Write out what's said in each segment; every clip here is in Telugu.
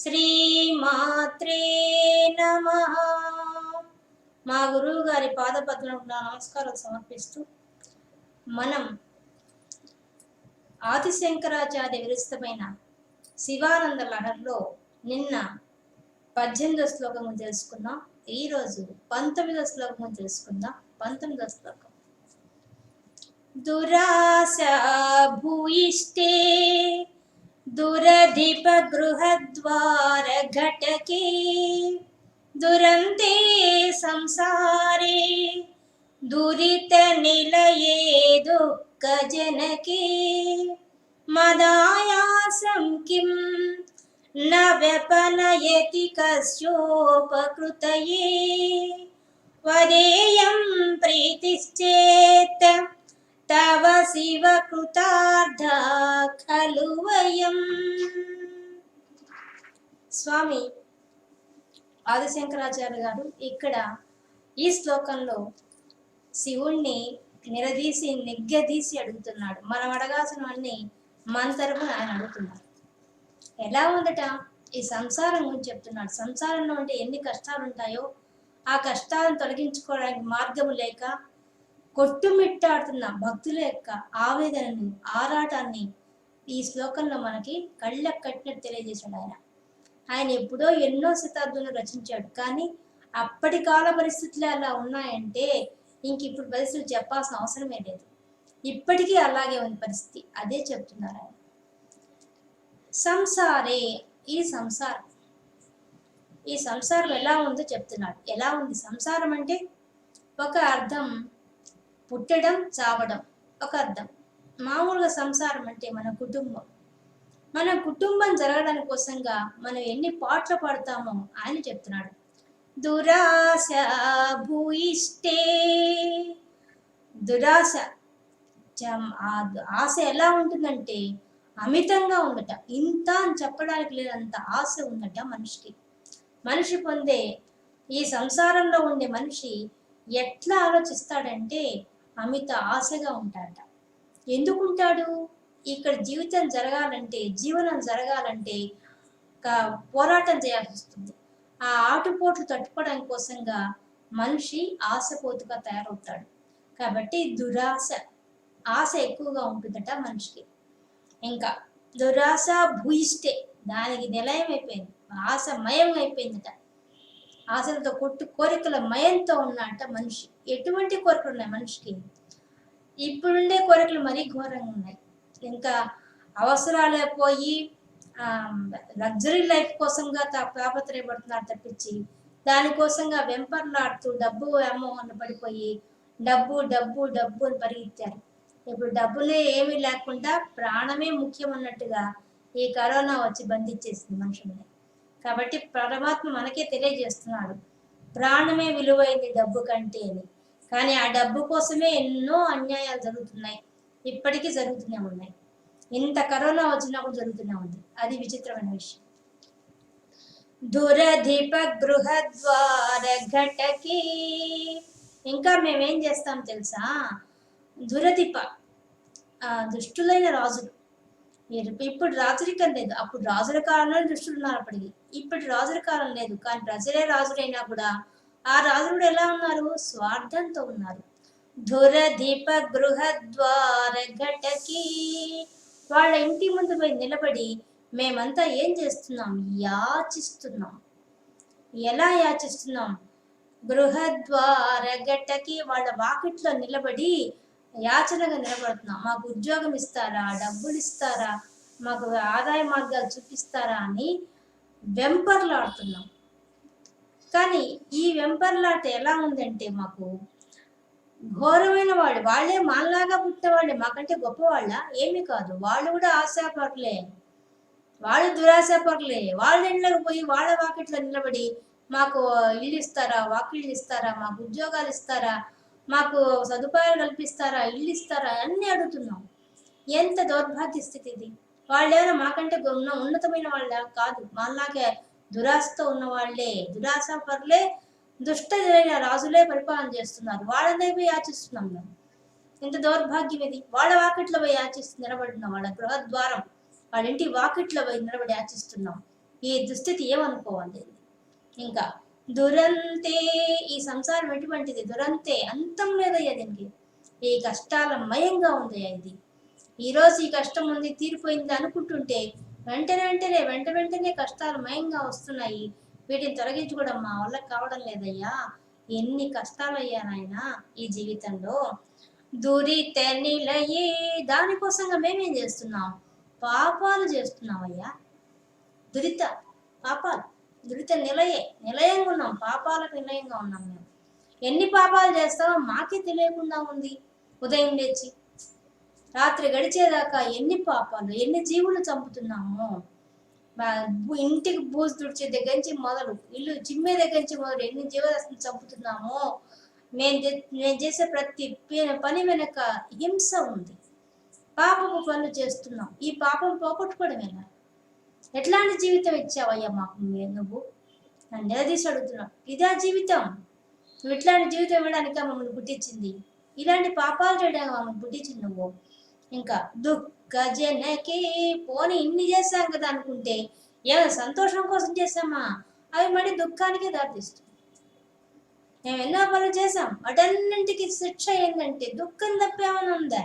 శ్రీమాత్రే నమః. మా గురువు గారి పాదపద్మలకు నా నమస్కారాలు సమర్పిస్తూ మనం ఆదిశంకరాచార్య విరచితమైన శివానంద లహరిలో నిన్న 18వ శ్లోకము తెలుసుకుందాం. ఈరోజు 19వ శ్లోకము తెలుసుకుందాం. 19వ శ్లోకం. దురాశ భూయిష్టే దురధిప గృహద్వార ఘటకే దురంతే సంసారే దురిత నిలయే దుఃఖజనకే మదాయాసం కిం న వ్యపనయతి కస్యోపకృతయే వదేయం ప్రీతిశ్చేత్ తవ శివ కృతార్థ ఖలు వయం. స్వామి ఆదిశంకరాచార్య గారు ఇక్కడ ఈ శ్లోకంలో శివుణ్ణి నిగ్గదీసి అడుగుతున్నాడు. మనం అడగాల్సినవన్నీ మన తరపున ఆయన అడుగుతున్నాడు. ఎలా ఉందట ఈ సంసారం గురించి చెప్తున్నాడు. సంసారంలో అంటే ఎన్ని కష్టాలు ఉంటాయో ఆ కష్టాలను తొలగించుకోవడానికి మార్గం లేక కొట్టుమిట్టాడుతున్న భక్తుల యొక్క ఆవేదనని ఆరాటాన్ని ఈ శ్లోకంలో మనకి కళ్ళకు కట్టినట్టు తెలియజేశాడు. ఆయన ఎప్పుడో ఎన్నో శతాబ్దాలు రచించాడు, కానీ అప్పటి కాల పరిస్థితులు అలా ఉన్నాయంటే ఇంక ఇప్పుడు పరిస్థితులు చెప్పాల్సిన అవసరమే లేదు. ఇప్పటికీ అలాగే ఉంది పరిస్థితి. అదే చెప్తున్నారు ఆయన. సంసారే ఈ సంసారం ఎలా ఉందో చెప్తున్నాడు. ఎలా ఉంది సంసారం అంటే ఒక అర్థం పుట్టడం చావడం ఒక అర్థం. మామూలుగా సంసారం అంటే మన కుటుంబం జరగడానికి కోసంగా మనం ఎన్ని పాటలు పాడతామో ఆయన చెప్తున్నాడు. దురాశ భూయిష్టే దురాశ ఆశ ఎలా ఉంటుందంటే అమితంగా ఉందట. ఇంత అని చెప్పడానికి లేనంత ఆశ ఉందట మనిషి పొందే ఈ సంసారంలో ఉండే మనిషి ఎట్లా ఆలోచిస్తాడంటే అమిత ఆశగా ఉంటాడట. ఎందుకుంటాడు? ఇక్కడ జీవితం జరగాలంటే జీవనం జరగాలంటే పోరాటం చేయాల్సి వస్తుంది. ఆ ఆటుపోట్లు తట్టుకోవడానికి కోసంగా మనిషి ఆశపోతుగా తయారవుతాడు. కాబట్టి దురాశ ఆశ ఎక్కువగా ఉంటుందట మనిషికి. ఇంకా దురాశ భూయిష్టే దానికి నిలయం అయిపోయింది, ఆశమయం అయిపోయిందట. ఆశలతో కోరికల మయంతో ఉన్నట మనిషి. ఎటువంటి కోరికలు ఉన్నాయి మనిషికి? ఇప్పుడుండే కోరికలు మరీ ఘోరంగా ఉన్నాయి. ఇంకా అవసరాలే పోయి లగ్జరీ లైఫ్ కోసంగా తాపత్రయపడుతున్నారు తప్పించి దానికోసంగా వెంపర్లాడుతూ డబ్బు అమ్మోహన పడిపోయి డబ్బు డబ్బు డబ్బు అని పరిగెత్తారు. ఇప్పుడు డబ్బులే ఏమీ లేకుండా ప్రాణమే ముఖ్యం అన్నట్టుగా ఈ కరోనా వచ్చి బంధించేసింది మనుషుల్ని. కాబట్టి పరమాత్మ మనకే తెలియజేస్తున్నాడు, ప్రాణమే విలువైంది డబ్బు కంటే అని. కానీ ఆ డబ్బు కోసమే ఎన్నో అన్యాయాలు జరుగుతున్నాయి, ఇప్పటికీ జరుగుతూనే ఉన్నాయి. ఇంత కరోనా వచ్చినప్పుడు జరుగుతూనే ఉంది. అది విచిత్రమైన విషయం. దురధిప గృహద్వార ఘటకి. ఇంకా మేమేం చేస్తాం తెలుసా? దురధిప దుష్టులైన రాజులు. ఇప్పుడు రాజరికం లేదు, అప్పుడు రాజుల కాలంలో దుష్టులు ఉన్నారు. అప్పటికి ఇప్పుడు రాజుల కాలం లేదు, కానీ ప్రజలే రాజులైనా కూడా ఆ రాజులు ఎలా ఉన్నారు? స్వార్థంతో ఉన్నారు. దురధిప గృహద్వార ఘటకి. వాళ్ళ ఇంటి ముందు పోయి నిలబడి మేమంతా ఏం చేస్తున్నాం? యాచిస్తున్నాం. ఎలా యాచిస్తున్నాం? గృహద్వార ఘటకి, వాళ్ళ వాకిట్లో నిలబడి యాచనగా నిలబడుతున్నాం. మాకు ఉద్యోగం ఇస్తారా, డబ్బులు ఇస్తారా, మాకు ఆదాయ మార్గాలు చూపిస్తారా అని వెంపర్లాడుతున్నాం. కానీ ఈ వెంపర్లాట ఎలా ఉందంటే మాకు ఘోరమైన వాళ్ళే మనలాగా పుట్టిన వాళ్ళే, మాకంటే గొప్పవాళ్ళ ఏమీ కాదు. వాళ్ళు కూడా ఆశాపరులే, వాళ్ళు దురాశాపరులే. వాళ్ళ ఇళ్ళకి పోయి వాళ్ళ వాకిట్లో నిలబడి మాకు ఇల్లు ఇస్తారా, వాకిళ్ళు ఇస్తారా, మాకు ఉద్యోగాలు ఇస్తారా, మాకు సదుపాయాలు కల్పిస్తారా, ఇల్లు ఇస్తారా అన్నీ అడుగుతున్నాం. ఎంత దౌర్భాగ్య స్థితి ఇది! వాళ్ళేమైనా మాకంటే ఉన్నతమైన వాళ్ళ కాదు, మనలాగే దురాశతో ఉన్న వాళ్ళే, దురాశ పరులే, దుష్టమైన రాజులే పరిపాలన చేస్తున్నారు. వాళ్ళనే పోయి యాచిస్తున్నాం మేము. ఇంత దౌర్భాగ్యం ఇది! వాళ్ళ వాకిట్లో పోయి నిలబడుతున్నాం. వాళ్ళ గృహద్వారం వాళ్ళ ఇంటి వాకిట్లో పోయి నిలబడి యాచిస్తున్నాం. ఈ దుస్థితి ఏమనుకోవాలి. ఇంకా దురంతే, ఈ సంసారం ఎటువంటిది, దురంతే అంతం లేదయ్యా దీనికి. ఈ కష్టాల మయంగా ఉందయ్యా ఇది. ఈరోజు ఈ కష్టం ఉంది తీరిపోయింది అనుకుంటుంటే వెంటనే కష్టాలు మయంగా వస్తున్నాయి. వీటిని తొలగించుకోవడం మా వల్ల కావడం లేదయ్యా. ఎన్ని కష్టాలు అయ్యా నాయన ఈ జీవితంలో. దురిత నిలయే, దానికోసంగా మేమేం చేస్తున్నాం, పాపాలు చేస్తున్నామయ్యా. దురిత పాపాలు, దురిత నిలయంగా ఉన్నాం, పాపాలకు నిలయంగా ఉన్నాం మేము. ఎన్ని పాపాలు చేస్తామో మాకే తెలియకుండా ఉంది. ఉదయం లేచి రాత్రి గడిచేదాకా ఎన్ని పాపాలు, ఎన్ని జీవులు చంపుతున్నాము. ఇంటికి బూజు తుడిచే దగ్గర నుంచి మొదలు, ఇల్లు చిమ్మే దగ్గర నుంచి మొదలు ఎన్ని జీవరాశులు చంపుతున్నామో. నేను చేసే ప్రతి పని వెనక హింస ఉంది. పాపపు పనులు చేస్తున్నాం. ఈ పాపం పోగొట్టుకోవడం ఎలా? ఎట్లాంటి జీవితం ఇచ్చావయ్యా మాకు నువ్వు? నన్ను నిలదీసి అడుగుతున్నావు. ఇదా జీవితం? నువ్వు ఇట్లాంటి జీవితం ఇవ్వడానిక మమ్మల్ని పుట్టించింది? ఇలాంటి పాపాలు చేయడానికి మమ్మల్ని పుట్టించింది నువ్వు? ఇంకా దుఃఖ జనకి, పోని ఇన్ని చేశాం కదా అనుకుంటే ఏమైనా సంతోషం కోసం చేసామా? అవి మళ్ళీ దుఃఖానికే దారితీస్తుంది. మేము ఎన్నో పనులు చేసాం, వాటన్నింటికి శిక్ష ఏంటంటే దుఃఖం తప్పేమైనా ఉందా?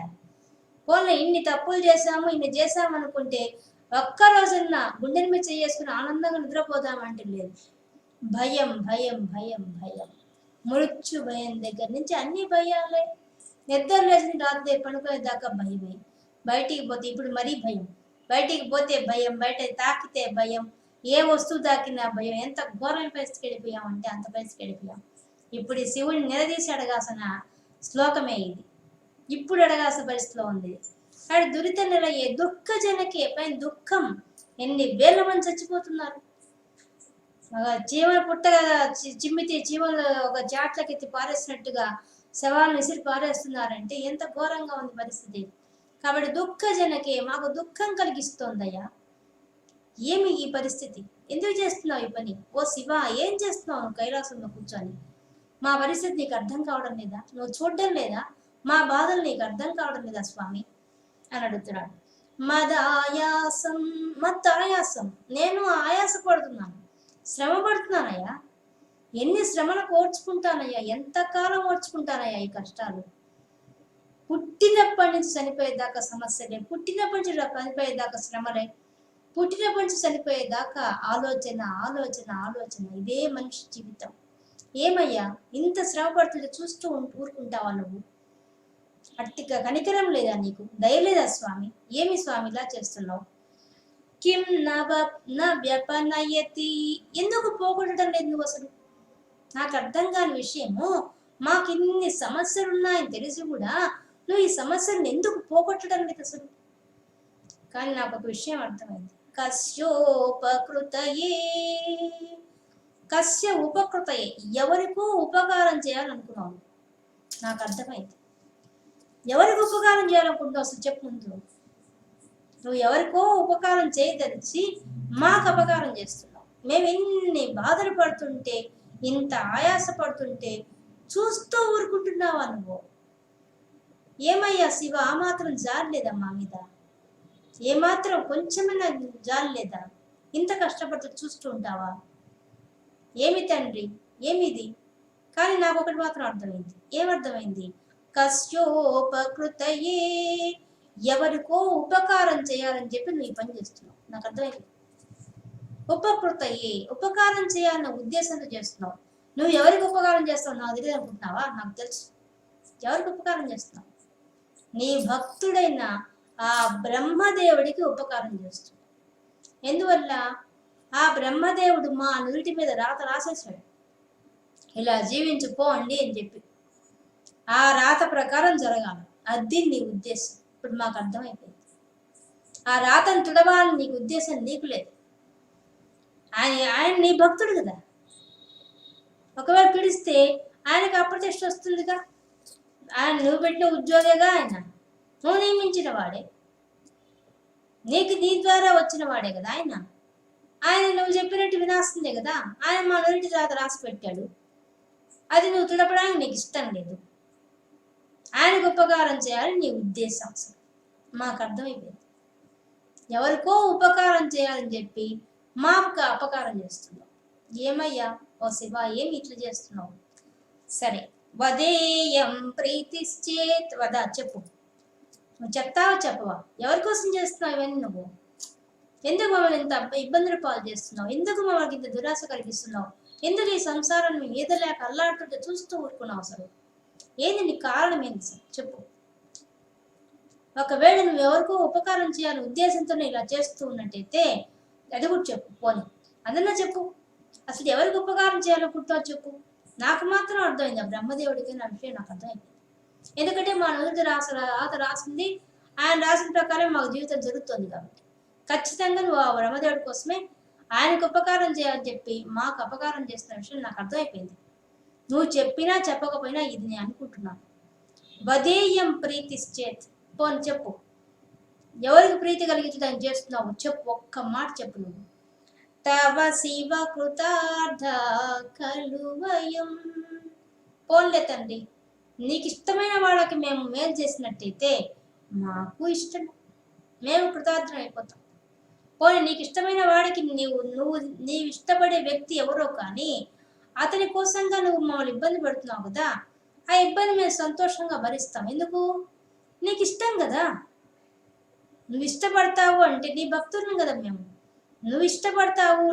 పోనీ ఇన్ని తప్పులు చేసాము, ఇన్ని చేసాము అనుకుంటే ఒక్క రోజున్న గుండెని మీద చేసుకుని ఆనందంగా నిద్రపోదామంటే లేదు. భయం భయం భయం భయం, మృత్యు భయం దగ్గర నుంచి అన్ని భయాలే. నిద్ర లేచిన రాత్రి పడుకునే దాకా భయమే. బయటికి పోతే ఇప్పుడు మరీ భయం. బయటికి పోతే భయం, బయట తాకితే భయం, ఏ వస్తువు తాకినా భయం. ఎంత ఘోరమైన పరిస్థితికి వెళ్ళిపోయామంటే అంత పరిస్థితికి వెళ్ళిపోయాం. ఇప్పుడు ఈ శివుడిని నిలదీసి అడగాల్సిన శ్లోకమే ఇది. ఇప్పుడు అడగాల్సిన పరిస్థితిలో ఉంది. అక్కడ దురిత నిలయే, దుఃఖ జనకే, పైన దుఃఖం. ఎన్ని వేల మంది చచ్చిపోతున్నారు. చీమలు పుట్టగా చిమ్మితే చీమలు ఒక చాట్లకెత్తి పారేసినట్టుగా శవాలను విసిరి పారేస్తున్నారంటే ఎంత ఘోరంగా ఉంది పరిస్థితి. కాబట్టి దుఃఖ జనకే, మాకు దుఃఖం కలిగిస్తోందయ్యా. ఏమి ఈ పరిస్థితి? ఎందుకు చేస్తున్నావు ఈ పని? ఓ శివ, ఏం చేస్తున్నావు నువ్వు కైలాసంలో కూర్చొని? మా పరిస్థితి నీకు అర్థం కావడం లేదా? నువ్వు చూడడం లేదా? మా బాధలు నీకు అర్థం కావడం లేదా స్వామి అని అడుగుతున్నాడు. మదాయాసం, ఆయాసం, నేను ఆయాసపడుతున్నాను, శ్రమ పడుతున్నానయ్యా. ఎన్ని శ్రమలకు ఓర్చుకుంటానయ్యా, ఎంతకాలం ఓర్చుకుంటానయ్యా ఈ కష్టాలు. పుట్టినప్పటి నుంచి చనిపోయేదాకా సమస్యలే, పుట్టినప్పటి నుంచి చనిపోయేదాకా శ్రమలే, పుట్టినప్పటి నుంచి చనిపోయేదాకా ఆలోచన ఆలోచన ఆలోచన. ఇదే మనిషి జీవితం. ఏమయ్యా ఇంత శ్రమ పడుతుంటే చూస్తూ ఊరుకుంటావా నువ్వు? అట్టిగా కనికరం లేదా నీకు? దయలేదా స్వామి? ఏమి స్వామి ఇలా చేస్తున్నావు? కిం వ్యపనయతి, ఎందుకు పోగొట్టడం లేదు నువ్వు అసలు? నాకు అర్థం కాని విషయము. మాకు ఇన్ని సమస్యలు ఉన్నాయని తెలిసి కూడా నువ్వు ఈ సమస్యలను ఎందుకు పోగొట్టడం లేదు అసలు? కానీ నాకు ఒక విషయం అర్థమైంది. కస్యోపకృతయే, కస్య ఉపకృతయే, ఎవరికో ఉపకారం చేయాలనుకున్నావు. నాకు అర్థమైంది. ఎవరికి ఉపకారం చేయాలనుకుంటున్నావు అసలు చెప్పు ముందు. నువ్వు ఎవరికో ఉపకారం చేయదలిచి మాకు అపకారం చేస్తున్నావు. మేము ఇన్ని బాధలు పడుతుంటే, ఇంత ఆయాస పడుతుంటే చూస్తూ ఊరుకుంటున్నావా నువ్వు? ఏమయ్యా శివ, ఆ మాత్రం జాలి లేదా మా మీద? ఏమాత్రం కొంచెమైనా జాలి లేదా? ఇంత కష్టపడుతూ చూస్తూ ఉంటావా? ఏమి తండ్రి, ఏమిది? కానీ నాకు ఒకటి మాత్రం అర్థమైంది. ఏమర్థమైంది? కస్యోపకృతయే, ఎవరికో ఉపకారం చేయాలని చెప్పి నువ్వు ఈ పని చేస్తున్నావు. నాకు అర్థమైంది. ఉపకృతయే, ఉపకారం చేయాలన్న ఉద్దేశంతో చేస్తున్నావు. నువ్వు ఎవరికి ఉపకారం చేస్తావు నాకు తెలియదు అనుకుంటున్నావా? నాకు తెలుసు ఎవరికి ఉపకారం చేస్తున్నావు. నీ భక్తుడైన ఆ బ్రహ్మదేవుడికి ఉపకారం చేస్తున్నావు. ఎందువల్ల? ఆ బ్రహ్మదేవుడు మా నుదుటి మీద రాత రాసేసాడు, ఇలా జీవించిపోండి అని చెప్పి. ఆ రాత ప్రకారం జరగాలి, అది నీ ఉద్దేశం. ఇప్పుడు మాకు అర్థమైపోయింది. ఆ రాతను తుడవాలని నీకు ఉద్దేశం నీకు లేదు. ఆయన నీ భక్తుడు కదా. ఒకవేళ పిడిస్తే ఆయనకు అప్రతిష్ట వస్తుందిగా. ఆయన నువ్వు పెట్టిన ఉద్యోగిగా, ఆయన నువ్వు నియమించిన వాడే, నీకు నీ ద్వారా వచ్చిన వాడే కదా ఆయన. ఆయన నువ్వు చెప్పినట్టు వినాల్సిందే కదా. ఆయన మా నుదుటి రాత రాసి పెట్టాడు, అది నువ్వు తుడపడానికి నీకు ఇష్టం లేదు. ఆయనకు ఉపకారం చేయాలని నీ ఉద్దేశం. అసలు మాకు అర్థమైపోయింది. ఎవరికో ఉపకారం చేయాలని చెప్పి మాకు అపకారం చేస్తున్నావు. ఏమయ్యా ఓ శివ, ఏమి ఇట్లా చేస్తున్నావు? సరే, వదేయం ప్రీతిశ్చేత్ వద, చెప్పు. నువ్వు చెప్తావా చెప్పవా? ఎవరి కోసం చేస్తున్నావు ఇవన్నీ? నువ్వు ఎందుకు మమ్మల్ని ఇంత ఇబ్బందులు పాలు చేస్తున్నావు? ఎందుకు మమ్మల్ని ఇంత దురాశ కలిగిస్తున్నావు? ఎందుకు ఈ సంసారాన్ని మేము ఈదలేక అల్లాడుతుంటే చూస్తూ ఊరుకున్నావు? అసలు ఏంది నీ కారణం? ఏంది సార్ చెప్పు. ఒకవేళ నువ్వు ఎవరికో ఉపకారం చేయాలని ఉద్దేశంతో ఇలా చేస్తూ ఉన్నట్టయితే అది కూడా చెప్పు. పోనీ అదన్నా చెప్పు. అసలు ఎవరికి ఉపకారం చేయాలనుకుంటావు చెప్పు. నాకు మాత్రం అర్థమైంది, ఆ బ్రహ్మదేవుడికి నా విషయం నాకు అర్థమైంది. ఎందుకంటే మా నుదుటి రాసింది ఆయన రాసిన ప్రకారం మాకు జీవితం జరుగుతుంది కాబట్టి ఖచ్చితంగా నువ్వు ఆ బ్రహ్మదేవుడి కోసమే ఆయనకు ఉపకారం చేయాలని చెప్పి మాకు అపకారం చేస్తున్న విషయం నాకు అర్థమైపోయింది. నువ్వు చెప్పినా చెప్పకపోయినా ఇది నేను అనుకుంటున్నాను. వదేయం ప్రీతిశ్చేత్, పోని చెప్పు. ఎవరికి ప్రీతి కలిగించడానికి చేస్తున్నావు చెప్పు. ఒక్క మాట చెప్పు. నువ్వు తవ శివ కృతార్థ కలువయం. పోన్లే తండ్రి, నీకు ఇష్టమైన వాళ్ళకి మేము మేలు చేసినట్టయితే మాకు ఇష్టం, మేము కృతార్థం అయిపోతాం. పోనీ నీకు ఇష్టమైన వాడికి నీవు ఇష్టపడే వ్యక్తి ఎవరో కానీ అతని కోసంగా నువ్వు మమ్మల్ని ఇబ్బంది పెడుతున్నావు కదా, ఆ ఇబ్బంది మేము సంతోషంగా భరిస్తాం. ఎందుకు? నీకు ఇష్టం కదా. నువ్వు ఇష్టపడతావు అంటే నీ భక్తులను కదా మేము. నువ్వు ఇష్టపడతావు,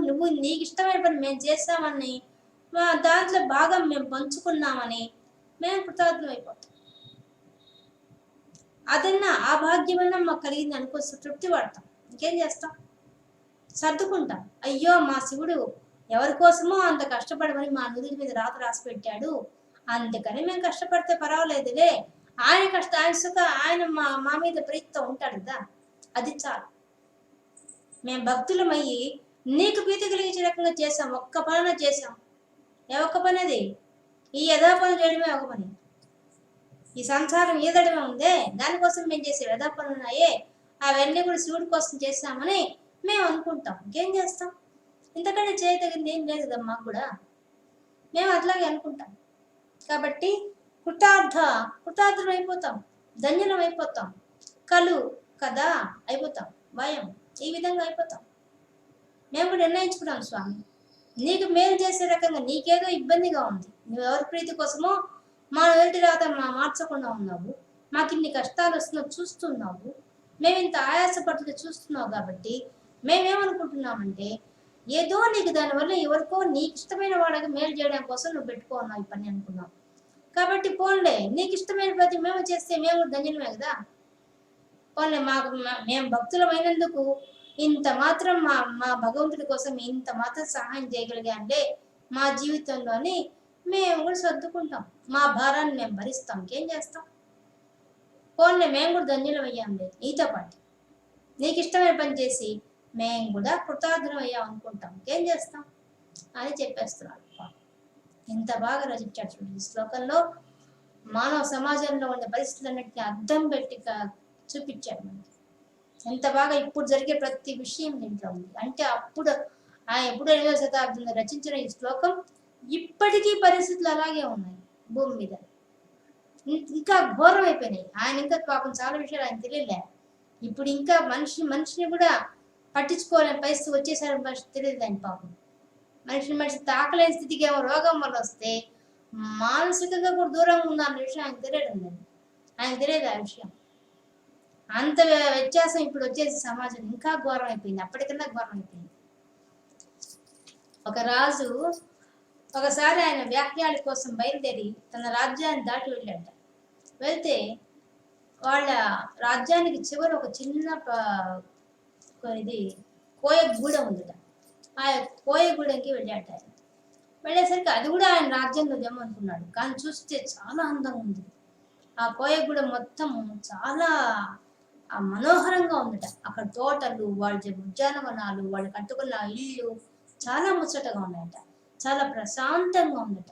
నీకు ఇష్టమైన పని మేము చేస్తామని, దాంట్లో భాగం మేము పంచుకున్నామని మేము కృతజ్ఞం అయిపోతాం. అదన్నా ఆ భాగ్యమన్నా మాకు కలిగింది అనుకో, తృప్తి పడతాం. ఇంకేం చేస్తాం? సర్దుకుంటాం. అయ్యో మా శివుడు ఎవరి కోసమో అంత కష్టపడమని మా నుదుటి మీద రాసి పెట్టాడు, అందుకని మేము కష్టపడితే పర్వాలేదులే, ఆయన సుఖ ఆయన మా మీద ప్రీతితో ఉంటాడు కదా, అది చాలు. మేము భక్తులమయ్యి నీకు ప్రీతి కలిగించే రకంగా చేసాం. ఒక్క పనిన చేసాం. ఏ ఒక్క పని? అది ఈ యథా పనులు చేయడమే ఒక పని. ఈ సంసారం ఈదడమే ఉందే, దానికోసం మేము చేసే యథా పనులు ఉన్నాయే, అవన్నీ కూడా శివుడి కోసం చేసామని మేము అనుకుంటాం. ఇంకేం చేస్తాం? ఇంతకంటే చేయతగింది ఏం లేదు కదా మాకు కూడా. మేము అట్లాగే అనుకుంటాం. కాబట్టి కృతార్థం అయిపోతాం, ధన్యులం అయిపోతాం. కదా అయిపోతాం, భయం ఈ విధంగా అయిపోతాం. మేము కూడా నిర్ణయించుకున్నాం స్వామి, నీకు మేలు చేసే రకంగా నీకేదో ఇబ్బందిగా ఉంది, నువ్వు ఎవరి ప్రీతి కోసమో మా నోటి రాత మార్చకుండా ఉన్నావు, మాకు ఇన్ని కష్టాలు వస్తున్నావు చూస్తున్నావు, మేము ఇంత ఆయాసపడుతుంటే చూస్తున్నావు. కాబట్టి మేమేమనుకుంటున్నామంటే ఏదో నీకు దానివల్ల ఎవరికో నీకు ఇష్టమైన వాళ్ళకి మేలు చేయడం కోసం నువ్వు పెట్టుకున్నావు ఈ పని అనుకున్నావు. కాబట్టి పోన్లే, నీకు ఇష్టమైన ప్రతి మేము చేస్తే మేము ధన్యులమే కదా. పోన్లే, మేము భక్తులమైనందుకు ఇంత మాత్రం మా భగవంతుడి కోసం ఇంత మాత్రం సహాయం చేయగలిగాంటే మా జీవితంలోని మేము కూడా సర్దుకుంటాం, మా భారాన్ని మేము భరిస్తాం. ఇంకేం చేస్తాం? పోన్లే, మేము కూడా ధన్యులం అయ్యాంలే నీతో పాటు, నీకు ఇష్టమైన పని చేసి మేము కూడా కృతార్థం అయ్యాం అనుకుంటాం. ఇంకేం చేస్తాం అని చెప్పేస్తున్నాడు. ఎంత బాగా రచించాడు చూడండి. ఈ శ్లోకంలో మానవ సమాజంలో ఉండే పరిస్థితులన్నిటికీ అర్థం పెట్టి చూపించాడు మనకి. ఎంత బాగా ఇప్పుడు జరిగే ప్రతి విషయం దీంట్లో ఉంది. అంటే అప్పుడు ఎప్పుడు 8వ శతాబ్దంలో రచించిన ఈ శ్లోకం ఇప్పటికీ పరిస్థితులు అలాగే ఉన్నాయి భూమి మీద. ఇంకా ఘోరం అయిపోయినాయి. ఆయన ఇంకా పాపం చాలా విషయాలు ఆయన తెలియలే. ఇప్పుడు ఇంకా మనిషిని కూడా పట్టించుకోలేని పరిస్థితి వచ్చేసరి తెలియదు ఆయన పాపం. మనిషి తాకలేని స్థితికి ఏమో రోగం వల్ల వస్తే మానసికంగా కూడా దూరంగా ఉందన్న విషయం ఆయన తెలియదు. ఆయన తెలియదు ఆ విషయం. అంత వ్యత్యాసం ఇప్పుడు వచ్చేసి సమాజం ఇంకా ఘోరం అయిపోయింది, అప్పటికన్నా ఘోరం అయిపోయింది. ఒక రాజు ఒకసారి ఆయన వ్యాఖ్యాల కోసం బయలుదేరి తన రాజ్యాన్ని దాటి వెళ్ళాట. వెళ్తే వాళ్ళ రాజ్యానికి చివరి ఒక చిన్న కోయగూడెం ఉందట. ఆ కోయగూడెంకి వెళ్ళాట. ఆయన వెళ్ళేసరికి అది కూడా ఆయన రాజ్యంలో దేమో అనుకున్నాడు, కానీ చూస్తే చాలా అందంగా ఉంది. ఆ కోయగూడెం మొత్తం చాలా మనోహరంగా ఉందట. అక్కడ తోటలు, వాళ్ళ ఉద్యానవనాలు, వాళ్ళు కట్టుకున్న ఇల్లు చాలా ముచ్చటగా ఉన్నాయట, చాలా ప్రశాంతంగా ఉందట.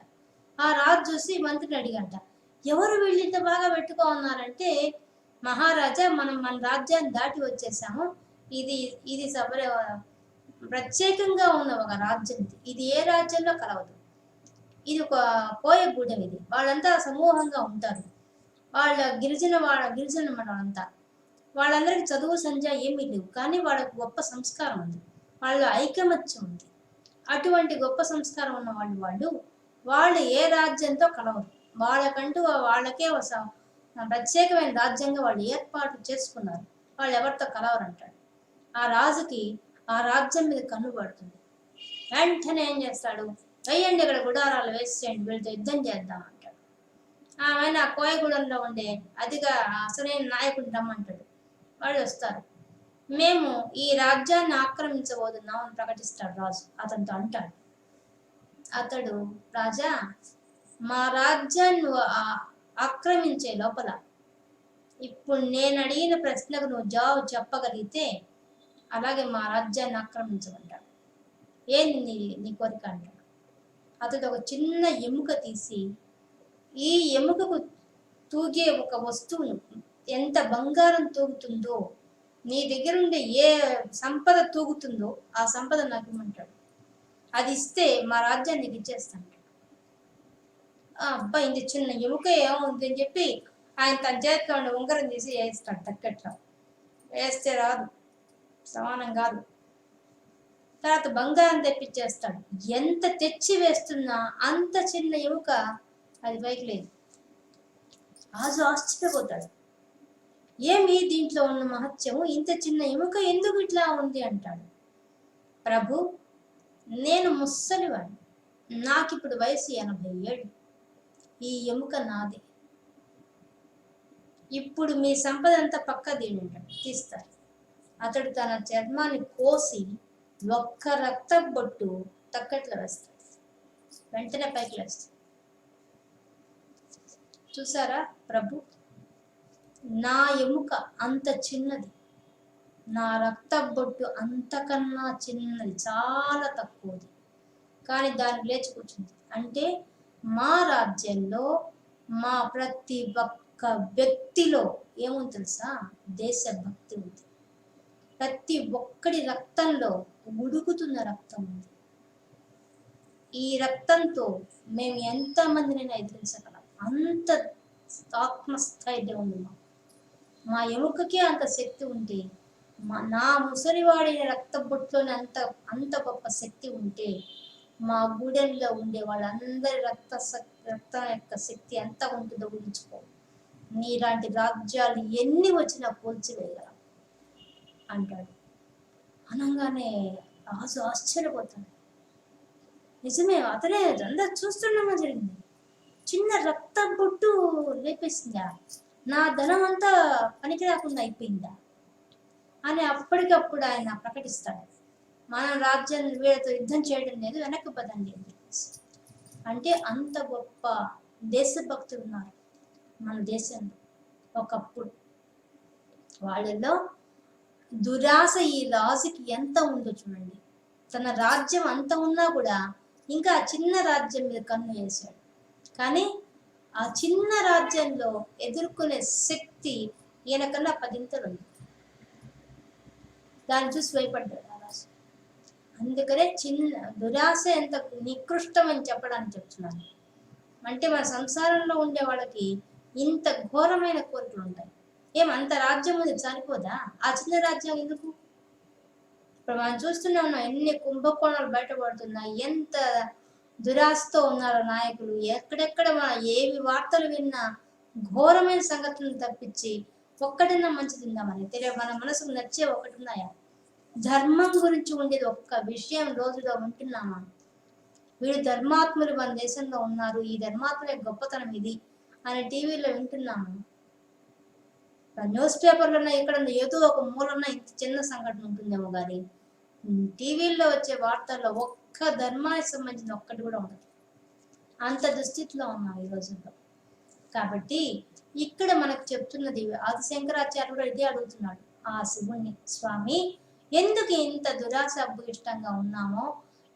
ఆ రాజు చూసి మంత్రిని అడిగంట, ఎవరు వీళ్ళు ఇంత బాగా పెట్టుకో ఉన్నారంటే, మహారాజా మనం మన రాజ్యాన్ని దాటి వచ్చేసాము, ఇది ప్రత్యేకంగా ఉన్న ఒక రాజ్యం, ఇది ఏ రాజ్యంలో కలవదు, ఇది ఒక కోయగూడెం, ఇది వాళ్ళంతా సమూహంగా ఉంటారు, వాళ్ళ గిరిజన అన్నమాట. వాళ్ళంతా వాళ్ళందరికీ చదువు సంధ్య ఏమీ లేవు, కానీ వాళ్ళకు గొప్ప సంస్కారం ఉంది, వాళ్ళు ఐకమత్యం ఉంది. అటువంటి గొప్ప సంస్కారం ఉన్న వాళ్ళు ఏ రాజ్యంతో కలవరు. వాళ్ళకంటూ వాళ్ళకే ప్రత్యేకమైన రాజ్యంగా వాళ్ళు ఏర్పాటు చేసుకున్నారు. వాళ్ళు ఎవరితో కలవరు అంటాడు. ఆ రాజుకి ఆ రాజ్యం మీద కన్ను పడుతుంది. వెంటనే ఏం చేస్తాడు, వెయ్యండి ఇక్కడ గుడారాలు వేసేయండి, వీళ్ళతో యుద్ధం చేద్దాం అంటాడు. ఆయన ఆ కోయగూడెంలో ఉండే అదిగా అసలైన నాయకుడిని రమ్మంటాడు. వాళ్ళు వస్తారు. మేము ఈ రాజ్యాన్ని ఆక్రమించబోతున్నాం అని ప్రకటిస్తాడు రాజు. అతనితో అంటాడు, అతడు, రాజా మా రాజ్యాన్ని ఆక్రమించే లోపల ఇప్పుడు నేను అడిగిన ప్రశ్నకు నువ్వు జవాబు చెప్పగలిగితే అలాగే మా రాజ్యాన్ని ఆక్రమించమంటాడు. ఏంది నీ కోరిక అంటాడు. అతడు ఒక చిన్న ఎముక తీసి, ఈ ఎముకకు తూగే ఒక వస్తువును, ఎంత బంగారం తూగుతుందో, నీ దగ్గర ఉండే ఏ సంపద తూగుతుందో ఆ సంపద నాకు ఇమ్మంటాడు. అది ఇస్తే మా రాజ్యాన్ని నీకు ఇచ్చేస్తాను. అబ్బా ఇంత చిన్న ఎముక ఏముంది అని చెప్పి ఆయన తన చేతిలో ఉండే ఉంగరం తీసి వేస్తాడు తగ్గట్లో. వేస్తే రాదు, సమానం కాదు. తర్వాత బంగారం తెప్పించేస్తాడు. ఎంత తెచ్చి వేస్తున్నా అంత చిన్న ఎముక అది పైకి లేదు. రాజు ఆశ్చర్యపోతాడు. ఏమి దీంట్లో ఉన్న మహత్యము, ఇంత చిన్న ఎముక ఎందుకు ఇట్లా ఉంది అంటాడు. ప్రభు, నేను ముసలివాడిని, నాకిప్పుడు వయసు 87. ఈ ఎముక నాది. ఇప్పుడు మీ సంపద అంతా పక్క తీస్తారు. అతడు తన చర్మాన్ని కోసి ఒక్క రక్త బొట్టు తక్కట్లో వేస్తాడు. వెంటనే పైకి లేస్తాడు. చూసారా ప్రభు, నా ఎముక అంత చిన్నది, నా రక్త బొట్టు అంతకన్నా చిన్నది, చాలా తక్కువది, కానీ దాన్ని లేచి కూర్చుంది. అంటే మా రాజ్యంలో మా ప్రతి ఒక్క వ్యక్తిలో ఏముంది తెలుసా, దేశభక్తి ఉంది. ప్రతి ఒక్కడి రక్తంలో ఉడుకుతున్న రక్తం ఉంది. ఈ రక్తంతో మేము ఎంతమందినైనా ఎదిరించగలం. అంత ఆత్మస్థైర్యం ఉంది. మా ఎముకకే అంత శక్తి ఉంటే, నా ముసలివాడిన రక్త బొట్టులోని అంత గొప్ప శక్తి ఉంటే, మా గూడెల్లో ఉండే వాళ్ళందరి రక్తం యొక్క శక్తి ఎంత ఉంటుందో ఊహించుకో. నీలాంటి రాజ్యాలు ఎన్ని వచ్చినా పోల్చివేయగలం అంటాడు. అనగానే రాజు ఆశ్చర్యపోతాడు. నిజమే, అతనే అందరు చూస్తుండగా జరిగింది. చిన్న రక్త బొట్టు లేపేసిందా, నా ధనం అంతా పనికి రాకుండా అయిపోయిందా అని అప్పటికప్పుడు ఆయన ప్రకటిస్తాడు. మన రాజ్యం వీళ్ళతో యుద్ధం చేయడం లేదు, వెనక్కి పదండి. అంటే అంత గొప్ప దేశభక్తులు ఉన్నారు మన దేశంలో. ఒకప్పుడు వాళ్ళలో దురాశ ఈ రాజుకి ఎంత ఉందో చూడండి. తన రాజ్యం అంత ఉన్నా కూడా ఇంకా చిన్న రాజ్యం మీద కన్ను వేశాడు. కానీ ఆ చిన్న రాజ్యంలో ఎదుర్కొనే శక్తి ఈయనకన్నా 10 ఇంతలు ఉంది. దాన్ని చూసి భయపడ్డాడు ఆ రాజు. అందుకనే దురాశ ఎంత నికృష్టమని చెప్పడానికి చెప్తున్నాను. అంటే మన సంసారంలో ఉండే వాళ్ళకి ఇంత ఘోరమైన కోరికలు ఉంటాయి. అంత రాజ్యం ఉంది సరిపోదా, ఆ చిన్న రాజ్యం ఎందుకు? ఇప్పుడు మనం చూస్తూనే ఉన్నాం, ఎన్ని కుంభకోణాలు బయటపడుతున్నాయి, ఎంత దురాశతో ఉన్నారు నాయకులు. ఎక్కడెక్కడ ఏవి వార్తలు విన్నా ఘోరమైన సంగతులను తప్పించి ఒక్కటిన్నా మంచిదిందామని మన మనసుకు నచ్చే ఒకటి ఉన్నాయా? ధర్మం గురించి ఉండేది ఒక్క విషయం రోజులో ఉంటున్నామా? వీడు ధర్మాత్ములు మన దేశంలో ఉన్నారు, ఈ ధర్మాత్ముల గొప్పతనం ఇది అని టీవీలో వింటున్నాము. న్యూస్ పేపర్లో ఇక్కడ ఏదో ఒక మూలన్న ఇంత చిన్న సంఘటన ఉంటుందేమో కానీ టీవీల్లో వచ్చే వార్తల్లో ఒక్క ధర్మానికి సంబంధించిన ఒక్కటి కూడా ఉండదు. అంత దుస్థితిలో ఉన్నాం ఈ రోజుల్లో. కాబట్టి ఇక్కడ మనకు చెప్తున్నది, ఆది శంకరాచార్యుడు కూడా ఇదే అడుగుతున్నాడు ఆ శివుణ్ణి, స్వామి ఎందుకు ఇంత దురాశ ఇష్టంగా ఉన్నామో,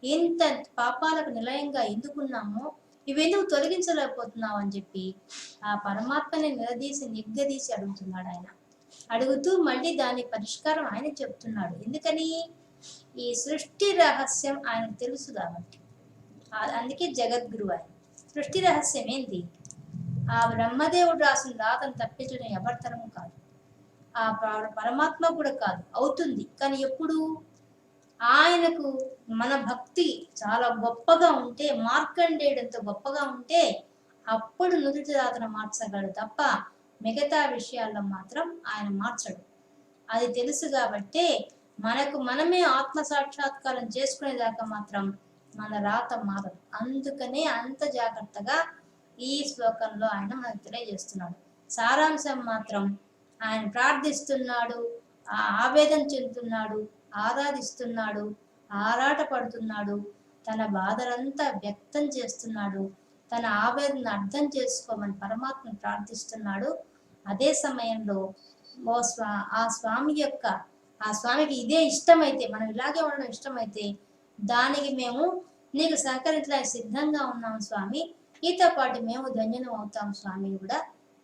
ఇంత పాపాలకు నిలయంగా ఎందుకున్నామో, ఇవెందుకు తొలగించలేకపోతున్నావు అని చెప్పి ఆ పరమాత్మని నిగ్గదీసి అడుగుతున్నాడు ఆయన. అడుగుతూ మళ్ళీ దాని పరిష్కారం ఆయన చెప్తున్నాడు. ఎందుకని? ఈ సృష్టి రహస్యం ఆయనకు తెలుసు కాబట్టి. అందుకే జగద్గురు ఆయన. సృష్టి రహస్యం ఏంటి? ఆ బ్రహ్మదేవుడు రాసిన రాతను తప్పించడం ఎవరితరము కాదు, ఆ పరమాత్మ కూడా కాదు. అవుతుంది కానీ ఎప్పుడు? ఆయనకు మన భక్తి చాలా గొప్పగా ఉంటే, మార్కండేయుడంత గొప్పగా ఉంటే అప్పుడు నుదుటి రాతను మార్చగలడు తప్ప మిగతా విషయాల్లో మాత్రం ఆయన మార్చడు. అది తెలుసు కాబట్టే మనకు మనమే ఆత్మ సాక్షాత్కారం చేసుకునేదాకా మాత్రం మన రాత మారదు. అందుకనే అంత జాగ్రత్తగా ఈ శ్లోకంలో ఆయన మనకు తెలియజేస్తున్నాడు. సారాంశం మాత్రం ఆయన ప్రార్థిస్తున్నాడు, ఆవేదన చెందుతున్నాడు, ఆరాధిస్తున్నాడు, ఆరాట పడుతున్నాడు, తన బాధలంతా వ్యక్తం చేస్తున్నాడు, తన ఆవేదన అర్థం చేసుకోమని పరమాత్మను ప్రార్థిస్తున్నాడు. అదే సమయంలో ఆ స్వామికి ఇదే ఇష్టమైతే, మనం ఇలాగే ఉండడం ఇష్టమైతే దానికి మేము నీకు సహకరించడానికి సిద్ధంగా ఉన్నాం స్వామి, నీతో పాటు మేము ధన్యులం అవుతాం స్వామి కూడా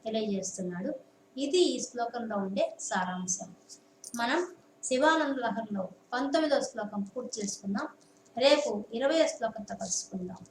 తెలియజేస్తున్నాడు. ఇది ఈ శ్లోకంలో ఉండే సారాంశం. మనం శివానంద లహరిలో 19వ శ్లోకం పూర్తి చేసుకుందాం. రేపు 20వ శ్లోకంతో కలుసుకుందాం.